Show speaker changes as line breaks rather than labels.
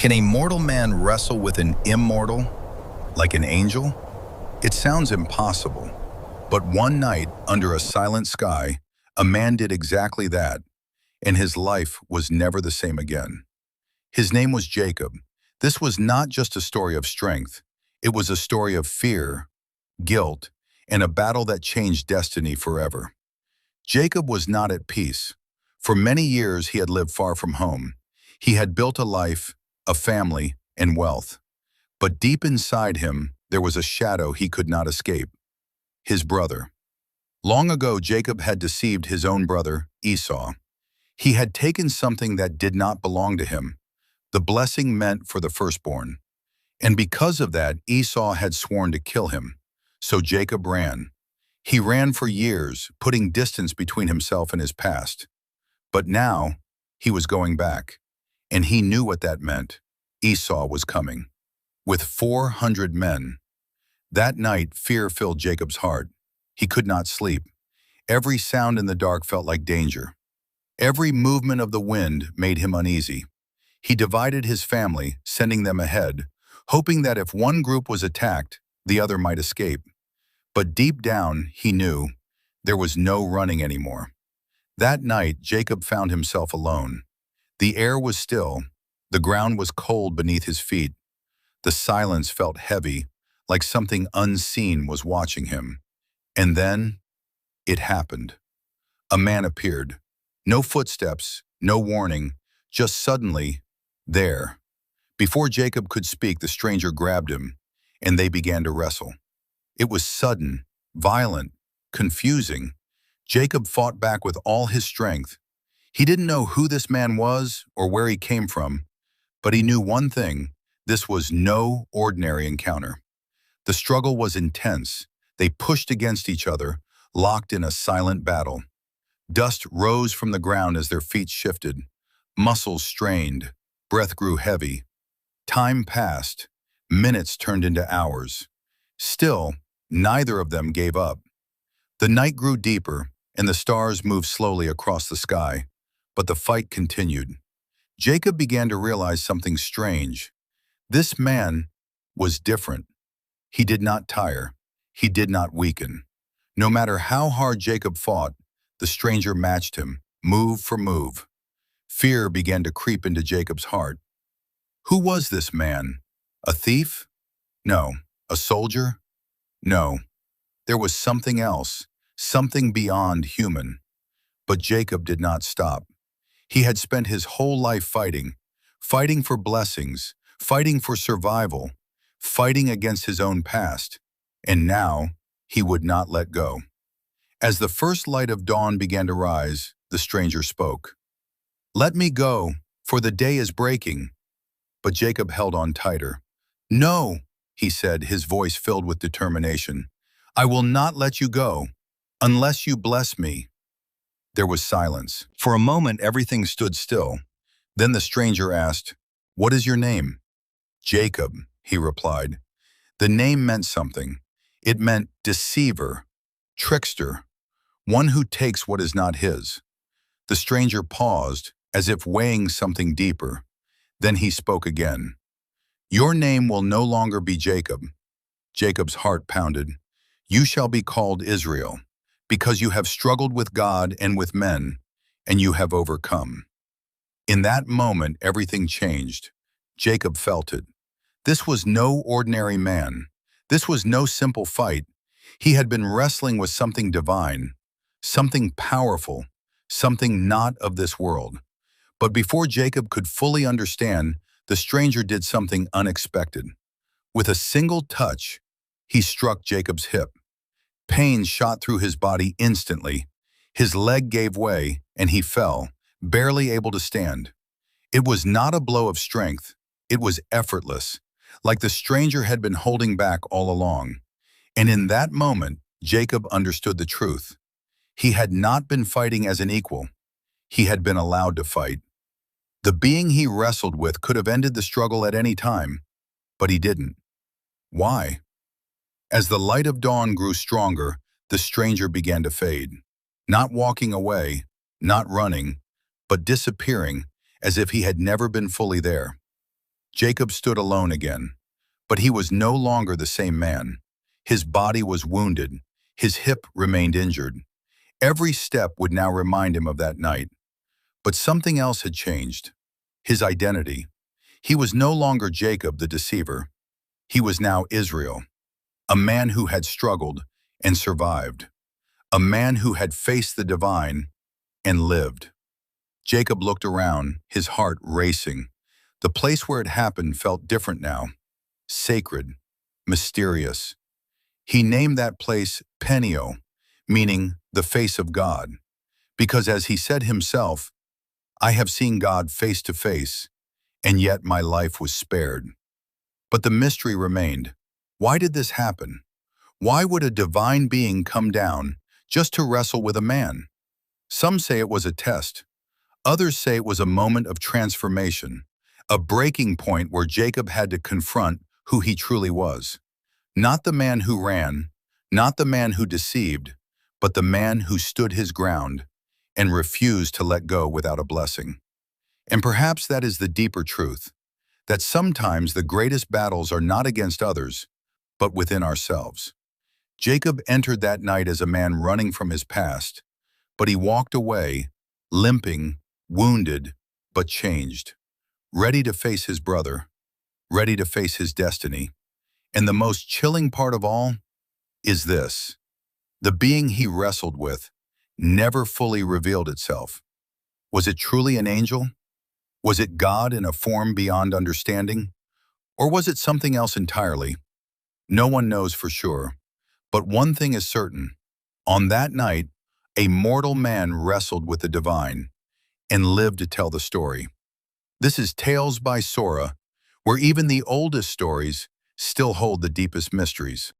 Can a mortal man wrestle with an immortal, like an angel? It sounds impossible, but one night under a silent sky, a man did exactly that, and his life was never the same again. His name was Jacob. This was not just a story of strength. It was a story of fear, guilt, and a battle that changed destiny forever. Jacob was not at peace. For many years he had lived far from home. He had built a life, a family, and wealth. But deep inside him, there was a shadow he could not escape. His brother. Long ago, Jacob had deceived his own brother, Esau. He had taken something that did not belong to him, the blessing meant for the firstborn. And because of that, Esau had sworn to kill him. So Jacob ran. He ran for years, putting distance between himself and his past. But now, he was going back. And he knew what that meant. Esau was coming. With 400 men. That night, fear filled Jacob's heart. He could not sleep. Every sound in the dark felt like danger. Every movement of the wind made him uneasy. He divided his family, sending them ahead, hoping that if one group was attacked, the other might escape. But deep down, he knew there was no running anymore. That night, Jacob found himself alone. The air was still. The ground was cold beneath his feet. The silence felt heavy, like something unseen was watching him. And then, it happened. A man appeared. No footsteps, no warning, just suddenly, there. Before Jacob could speak, the stranger grabbed him, and they began to wrestle. It was sudden, violent, confusing. Jacob fought back with all his strength. He didn't know who this man was or where he came from, but he knew one thing: this was no ordinary encounter. The struggle was intense. They pushed against each other, locked in a silent battle. Dust rose from the ground as their feet shifted. Muscles strained. Breath grew heavy. Time passed. Minutes turned into hours. Still, neither of them gave up. The night grew deeper, and the stars moved slowly across the sky. But the fight continued. Jacob began to realize something strange. This man was different. He did not tire. He did not weaken. No matter how hard Jacob fought, the stranger matched him, move for move. Fear began to creep into Jacob's heart. Who was this man? A thief? No. A soldier? No. There was something else, something beyond human. But Jacob did not stop. He had spent his whole life fighting for blessings, fighting for survival, fighting against his own past. And now, he would not let go. As the first light of dawn began to rise, the stranger spoke. "Let me go, for the day is breaking." But Jacob held on tighter. "No," he said, his voice filled with determination. "I will not let you go, unless you bless me." There was silence. For a moment, everything stood still. Then the stranger asked, "What is your name?" "Jacob," he replied. The name meant something. It meant deceiver, trickster, one who takes what is not his. The stranger paused, as if weighing something deeper. Then he spoke again. "Your name will no longer be Jacob." Jacob's heart pounded. "You shall be called Israel, because you have struggled with God and with men, and you have overcome." In that moment, everything changed. Jacob felt it. This was no ordinary man. This was no simple fight. He had been wrestling with something divine, something powerful, something not of this world. But before Jacob could fully understand, the stranger did something unexpected. With a single touch, he struck Jacob's hip. Pain shot through his body instantly. His leg gave way, and he fell, barely able to stand. It was not a blow of strength. It was effortless, like the stranger had been holding back all along. And in that moment, Jacob understood the truth. He had not been fighting as an equal. He had been allowed to fight. The being he wrestled with could have ended the struggle at any time, but he didn't. Why? As the light of dawn grew stronger, the stranger began to fade. Not walking away, not running, but disappearing, as if he had never been fully there. Jacob stood alone again, but he was no longer the same man. His body was wounded, his hip remained injured. Every step would now remind him of that night. But something else had changed. His identity. He was no longer Jacob the deceiver. He was now Israel, a man who had struggled and survived, a man who had faced the divine and lived. Jacob looked around, his heart racing. The place where it happened felt different now, sacred, mysterious. He named that place Peniel, meaning the face of God, because as he said himself, I have seen God face to face, and yet my life was spared. But the mystery remained. Why did this happen? Why would a divine being come down just to wrestle with a man? Some say it was a test. Others say it was a moment of transformation, a breaking point where Jacob had to confront who he truly was. Not the man who ran, not the man who deceived, but the man who stood his ground and refused to let go without a blessing. And perhaps that is the deeper truth, that sometimes the greatest battles are not against others, but within ourselves. Jacob entered that night as a man running from his past, but he walked away, limping, wounded, but changed, ready to face his brother, ready to face his destiny. And the most chilling part of all is this: the being he wrestled with never fully revealed itself. Was it truly an angel? Was it God in a form beyond understanding? Or was it something else entirely? No one knows for sure. But one thing is certain. On that night, a mortal man wrestled with the divine and lived to tell the story. This is Tales by Sora, where even the oldest stories still hold the deepest mysteries.